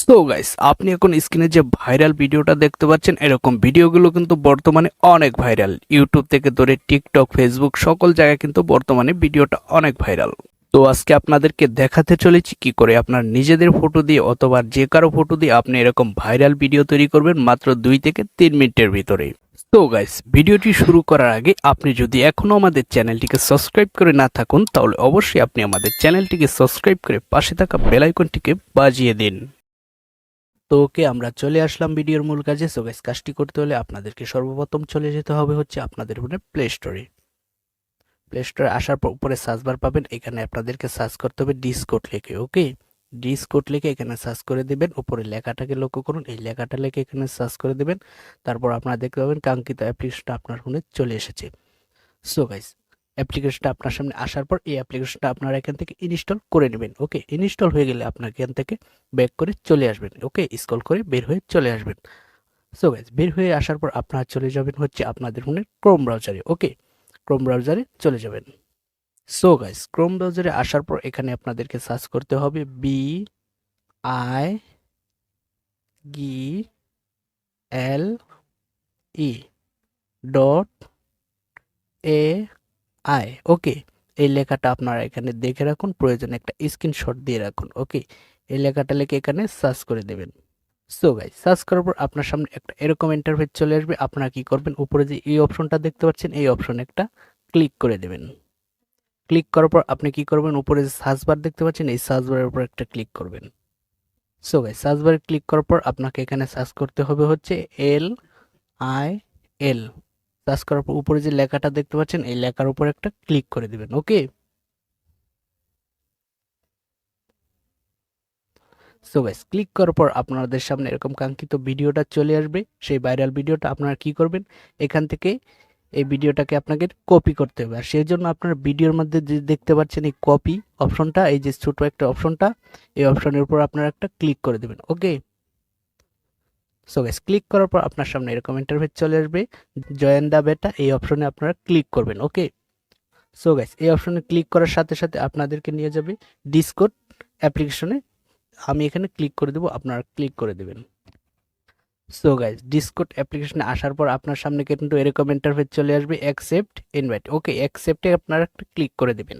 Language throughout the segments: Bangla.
তো গাইস, আপনি এখন স্ক্রিনে যে ভাইরাল ভিডিওটা দেখতে পাচ্ছেন, এরকম ভিডিওগুলো কিন্তু বর্তমানে অনেক ভাইরাল। ইউটিউব থেকে ধরে টিকটক, ফেসবুক সকল জায়গায় কিন্তু বর্তমানে ভিডিওটা অনেক ভাইরাল। তো আজকে আপনাদেরকে দেখাতে চলেছি কি করে আপনার নিজেদের ফটো দিয়ে অথবা যে কারো ফটো দিয়ে আপনি এরকম ভাইরাল ভিডিও তৈরি করবেন মাত্র 2 থেকে 3 মিনিটের ভিতরে। তো গাইস, ভিডিওটি শুরু করার আগে আপনি যদি এখনো আমাদের চ্যানেলটিকে সাবস্ক্রাইব করে না থাকুন, তাহলে অবশ্যই আপনি আমাদের চ্যানেলটিকে সাবস্ক্রাইব করে পাশে থাকা বেল আইকনটিকে বাজিয়ে দিন। তো ওকে, আমরা চলে আসলাম ভিডিওর মূল কাজে। সো গাইস, কাজটি করতে হলে আপনাদেরকে সর্বপ্রথম চলে যেতে হবে হচ্ছে আপনাদের ফোনের প্লে স্টোরে। প্লে স্টোরে আসার পর উপরে সার্চ বার পাবেন, এখানে আপনাদেরকে সার্চ করতে হবে ডিসকোড লিখে। ওকে, ডিসকোড লিখে এখানে সার্চ করে দিবেন। উপরে লেখাটাকে লক্ষ্য করুন, এই লেখাটা লিখে এখানে সার্চ করে দিবেন। তারপর আপনারা দেখতে পাবেন কাঙ্ক্ষিত অ্যাপ্লিকেশনটা আপনার ফোনে চলে এসেছে। সো গাইস, অ্যাপ্লিকেশনটা আপনার সামনে আসার পর এই অ্যাপ্লিকেশনটা আপনারা এখান থেকে ইনস্টল করে নেবেন। ওকে, ইনস্টল হয়ে গেলে আপনার এখান থেকে ব্যাক করে চলে আসবেন। ওকে, স্ক্রল করে বের হয়ে চলে আসবেন। সো গাইস, বের হয়ে আসার পর আপনারা চলে যাবেন হচ্ছে আপনাদের ফোনের ক্রোম ব্রাউজারে। ওকে, ক্রোম ব্রাউজারে চলে যাবেন। সো গাইস, ক্রোম ব্রাউজারে আসার পর এখানে আপনাদেরকে সার্চ করতে হবে BIGLE.AI। ওকে, এই লেখাটা আপনারা এখানে দেখে রাখুন, প্রয়োজনে একটা স্ক্রিনশট দিয়ে রাখুন। ওকে, এই লেখাটা লিখে এখানে সার্চ করে দেবেন। সো গাইস, সার্চ করার পর আপনার সামনে একটা এরকম ইন্টারফেস চলে আসবে। আপনারা কি করবেন, উপরে যে এই অপশনটা দেখতে পাচ্ছেন, এই অপশনে একটা ক্লিক করে দেবেন। ক্লিক করার পর আপনি কি করবেন, উপরে যে সার্চ বার দেখতে পাচ্ছেন, এই সার্চ বারের উপর একটা ক্লিক করবেন। সো গাইস, সার্চ বারে ক্লিক করার পর আপনাকে এখানে সার্চ করতে হবে হচ্ছে LIL। সার্চ করার পর উপরে যে লেখাটা দেখতে পাচ্ছেন, এই লেখার উপর একটা ক্লিক করে দিবেন। ওকে, সো গাইস, ক্লিক করার পর আপনাদের সামনে এরকম কাঙ্ক্ষিত ভিডিওটা চলে আসবে। সেই ভাইরাল ভিডিওটা আপনারা কি করবেন, এখান থেকে এই ভিডিওটাকে আপনাকে কপি করতে হবে। আর সেই জন্য আপনার ভিডিওর মধ্যে যে দেখতে পাচ্ছেন এই কপি অপশনটা, এই যে ছোট একটা অপশনটা, এই অপশনের উপর আপনারা একটা ক্লিক করে দেবেন। ওকে, সো গাইস, ক্লিক করার পর আপনার সামনে এরকম ইন্টারফেস চলে আসবে। জয়েন দা বেটা, এই অপশনে আপনারা ক্লিক করবেন। ওকে, সো গাইস, এই অপশনে ক্লিক করার সাথে সাথে আপনাদেরকে নিয়ে যাবে ডিসকোড অ্যাপ্লিকেশনে। আমি এখানে ক্লিক করে দেবো, আপনারা ক্লিক করে দেবেন। সো গাইস, ডিসকর্ড অ্যাপ্লিকেশনে আসার পর আপনার সামনে কিন্তু এরকম ইন্টারফেস চলে আসবে, অ্যাকসেপ্ট ইনভাইট। ওকে, অ্যাকসেপ্টে আপনারা একটা ক্লিক করে দেবেন।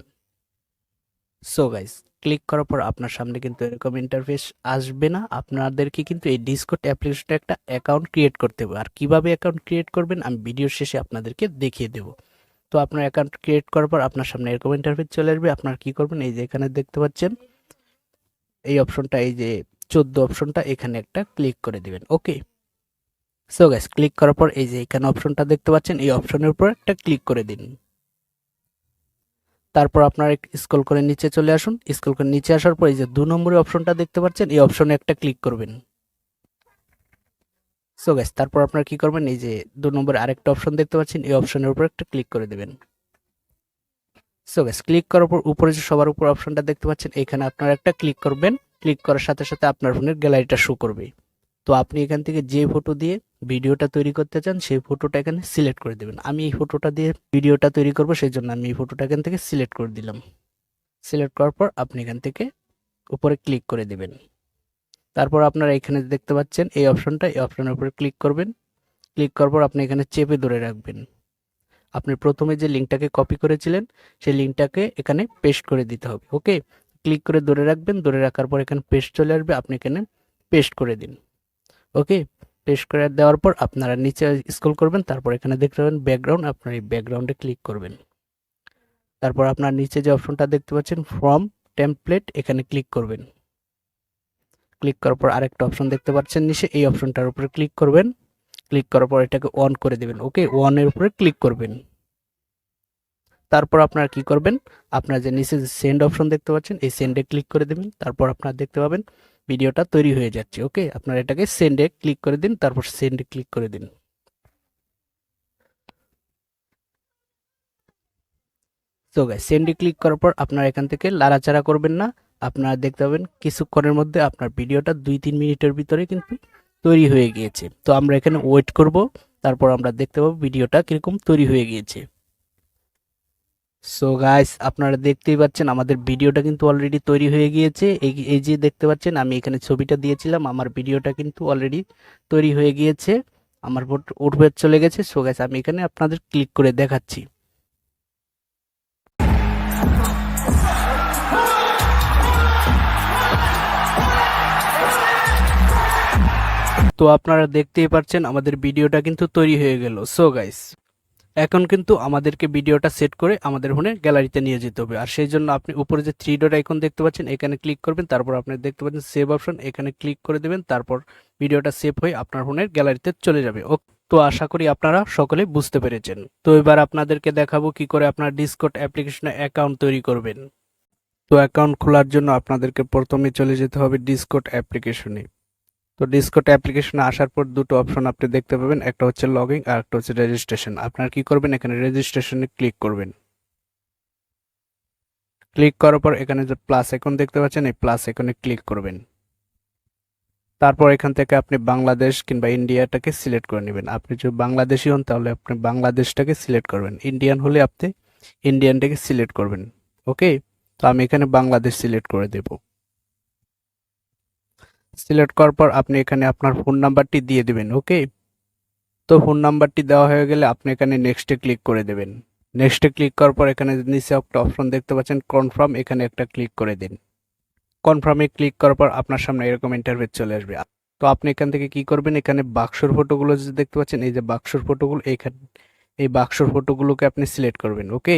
সো গাইস, ক্লিক করার পর আপনার সামনে কিন্তু এরকম ইন্টারফেস আসবে না। আপনাদেরকে কিন্তু এই ডিসকর্ড অ্যাপ্লিকেশনে একটা অ্যাকাউন্ট ক্রিয়েট করতে হবে। আর কিভাবে অ্যাকাউন্ট ক্রিয়েট করবেন আমি ভিডিওর শেষে আপনাদেরকে দেখিয়ে দেব। তো আপনার অ্যাকাউন্ট ক্রিয়েট করার পর আপনার সামনে এরকম ইন্টারফেস চলে আসবে। আপনার কি করবেন, এই যে এখানে দেখতে পাচ্ছেন এই অপশনটা, এই যে 14 অপশনটা, এখানে একটা ক্লিক করে দিবেন। ওকে, সো গাইস, ক্লিক করার পর এই যে এখানে অপশনটা দেখতে পাচ্ছেন, এই অপশনের উপর একটা ক্লিক করে দিন। তারপর আপনারা স্ক্রল করে নিচে চলে আসুন। স্ক্রল করে নিচে আসার পর এই যে 2 নম্বরের অপশনটা দেখতে পাচ্ছেন, এই অপশনে একটা ক্লিক করবেন। সো গাইস, তারপর আপনারা কি করবেন, এই যে 2 নম্বরে আরেকটা অপশন দেখতে পাচ্ছেন, এই অপশনের উপর একটা ক্লিক করে দেবেন। সো গাইস, ক্লিক করার পর উপরে যে সবার উপর অপশনটা দেখতে পাচ্ছেন, এখানে আপনারা একটা ক্লিক করবেন। ক্লিক করার সাথে সাথে আপনার ফোনের গ্যালারিটা শো করবে। তো আপনি এখান থেকে যে ফটো দিয়ে ভিডিওটা তৈরি করতে চান সেই ফটোটা এখানে সিলেক্ট করে দেবেন। আমি এই ফটোটা দিয়ে ভিডিওটা তৈরি করব, সেই জন্য আমি এই ফটোটা এখান থেকে সিলেক্ট করে দিলাম। সিলেক্ট করার পর আপনি এখান থেকে উপরে ক্লিক করে দেবেন। তারপর আপনারা এখানে দেখতে পাচ্ছেন এই অপশনটা, এই অপশনের উপরে ক্লিক করবেন। ক্লিক করার পর আপনি এখানে চেপে ধরে রাখবেন। আপনি প্রথমে যে লিঙ্কটাকে কপি করেছিলেন সেই লিঙ্কটাকে এখানে পেস্ট করে দিতে হবে। ওকে, ক্লিক করে ধরে রাখবেন। ধরে রাখার পর এখানে পেস্ট চলে আসবে, আপনি এখানে পেস্ট করে দিন। ওকে, পেস্ট করে দেওয়ার পর আপনারা নিচে স্ক্রল করবেন। তারপর এখানে দেখতে পাবেন ব্যাকগ্রাউন্ড, আপনার এই ব্যাকগ্রাউন্ডে ক্লিক করবেন। তারপর আপনার নিচে যে অপশনটা দেখতে পাচ্ছেন ফ্রম টেমপ্লেট, এখানে ক্লিক করবেন। ক্লিক করার পর আরেকটা অপশন দেখতে পাচ্ছেন নিচে, এই অপশনটার উপরে ক্লিক করবেন। ক্লিক করার পর এটাকে অন করে দেবেন। ওকে, অনের উপরে ক্লিক করবেন। তারপর আপনারা কি করবেন, আপনার যে নিচে সেন্ড অপশন দেখতে পাচ্ছেন, এই সেন্ডে ক্লিক করে দেবেন। তারপর আপনারা দেখতে পাবেন ভিডিওটা তৈরি হয়ে যাচ্ছে। ওকে, আপনারা এটাকে সেন্ডে ক্লিক করে দিন, তারপর সেন্ডে ক্লিক করে দিন। সো গাইস, সেন্ডে ক্লিক করার পর আপনারা এখান থেকে লাড়াচাড়া করবেন না। আপনারা দেখতে পাবেন কিছুক্ষণের মধ্যে আপনার ভিডিওটা 2-3 মিনিটের ভিতরে কিন্তু তৈরি হয়ে গিয়েছে। তো আমরা এখানে ওয়েট করব, তারপর আমরা দেখতে পাবো ভিডিওটা কিরকম তৈরি হয়ে গিয়েছে। সো গাইস, আপনারা দেখতেই পাচ্ছেন আমাদের ভিডিওটা কিন্তু অলরেডি তৈরি হয়ে গিয়েছে। এই যে দেখতে পাচ্ছেন আমি এখানে ছবিটা দিয়েছিলাম, আমার ভিডিওটা কিন্তু অলরেডি তৈরি হয়ে গিয়েছে, আমার উঠবে চলে গেছে। সো গাইস, আমি এখানে আপনাদের ক্লিক করে দেখাচ্ছি। তো আপনারা দেখতেই পাচ্ছেন আমাদের ভিডিওটা কিন্তু তৈরি হয়ে গেল। সো গাইস, এখন কিন্তু আমাদেরকে ভিডিওটা সেট করে আমাদের ফোনে গ্যালারিতে নিয়ে যেতে হবে। আর সেই জন্য আপনি উপরে যে থ্রি ডট আইকন দেখতে পাচ্ছেন এখানে ক্লিক করবেন, তারপর আপনি দেখতে পাচ্ছেন সেভ অপশন, এখানে ক্লিক করে দেবেন, তারপর ভিডিওটা সেভ হয়ে আপনার ফোনের গ্যালারিতে চলে যাবে। ও তো আশা করি আপনারা সকলে বুঝতে পেরেছেন। তো এবার আপনাদেরকে দেখাবো কি করে আপনার ডিসকর্ড অ্যাপ্লিকেশনে অ্যাকাউন্ট তৈরি করবেন। তো অ্যাকাউন্ট খোলার জন্য আপনাদেরকে প্রথমে চলে যেতে হবে ডিসকর্ড অ্যাপ্লিকেশনে। তো ডিসকর্ড অ্যাপ্লিকেশনে আসার পর দুটো অপশন আপনি দেখতে পাবেন, একটা হচ্ছে লগইন আর একটা হচ্ছে রেজিস্ট্রেশন। আপনারা কি করবেন, এখানে রেজিস্ট্রেশনে ক্লিক করবেন। ক্লিক করার পর এখানে যে প্লাস আইকন দেখতে পাচ্ছেন এই প্লাস আইকনে ক্লিক করবেন। তারপর এখান থেকে আপনি বাংলাদেশ কিংবা ইন্ডিয়াটাকে সিলেক্ট করে নেবেন। আপনি যদি বাংলাদেশি হন তাহলে আপনি বাংলাদেশটাকে সিলেক্ট করবেন, ইন্ডিয়ান হলে আপনি ইন্ডিয়ানটাকে সিলেক্ট করবেন। ওকে, তো আমি এখানে বাংলাদেশ সিলেক্ট করে দেব। সিলেক্ট করার পর আপনি এখানে আপনার ফোন নাম্বারটি দিয়ে দিবেন। ওকে, তো ফোন নাম্বারটি দেওয়া হয়ে গেলে আপনি এখানে নেক্সটে ক্লিক করে দেবেন। নেক্সটে ক্লিক করার পর এখানে নিচে একটা অপশন দেখতে পাচ্ছেন কনফার্ম, এখানে একটা ক্লিক করে দিন। কনফার্মে ক্লিক করার পর আপনার সামনে এরকম ইন্টারফেস চলে আসবে। তো আপনি এখান থেকে কি করবেন, এখানে বাক্সর ফটোগুলো যে দেখতে পাচ্ছেন এই যে বাক্সর ফটোগুলো, এখানে এই বাক্সর ফটোগুলোকে আপনি সিলেক্ট করবেন। ওকে,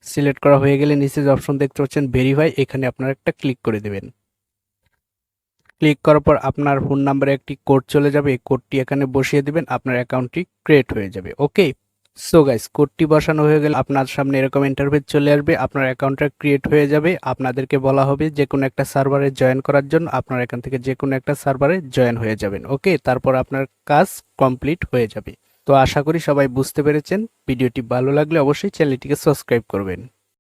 সিলেক্ট করা হয়ে গেলে নিচে যে অপশন দেখতে পাচ্ছেন ভেরিফাই, এখানে আপনারা একটা ক্লিক করে দেবেন। ক্লিক করার পর আপনার ফোন নাম্বারে একটি কোড চলে যাবে, এই কোডটি এখানে বসিয়ে দিবেন, আপনার অ্যাকাউন্টটি ক্রিয়েট হয়ে যাবে। ওকে, সো গাইস, কোডটি বসানো হয়ে গেলে আপনার সামনে এরকম ইন্টারফেস চলে আসবে, আপনার অ্যাকাউন্টটা ক্রিয়েট হয়ে যাবে। আপনাদেরকে বলা হবে যে কোনো একটা সার্ভারে জয়েন করার জন্য, আপনার এখান থেকে যে কোনো একটা সার্ভারে জয়েন হয়ে যাবেন। ওকে, তারপর আপনার কাজ কমপ্লিট হয়ে যাবে। তো আশা করি সবাই বুঝতে পেরেছেন। ভিডিওটি ভালো লাগলে অবশ্যই চ্যানেলটিকে সাবস্ক্রাইব করবেন।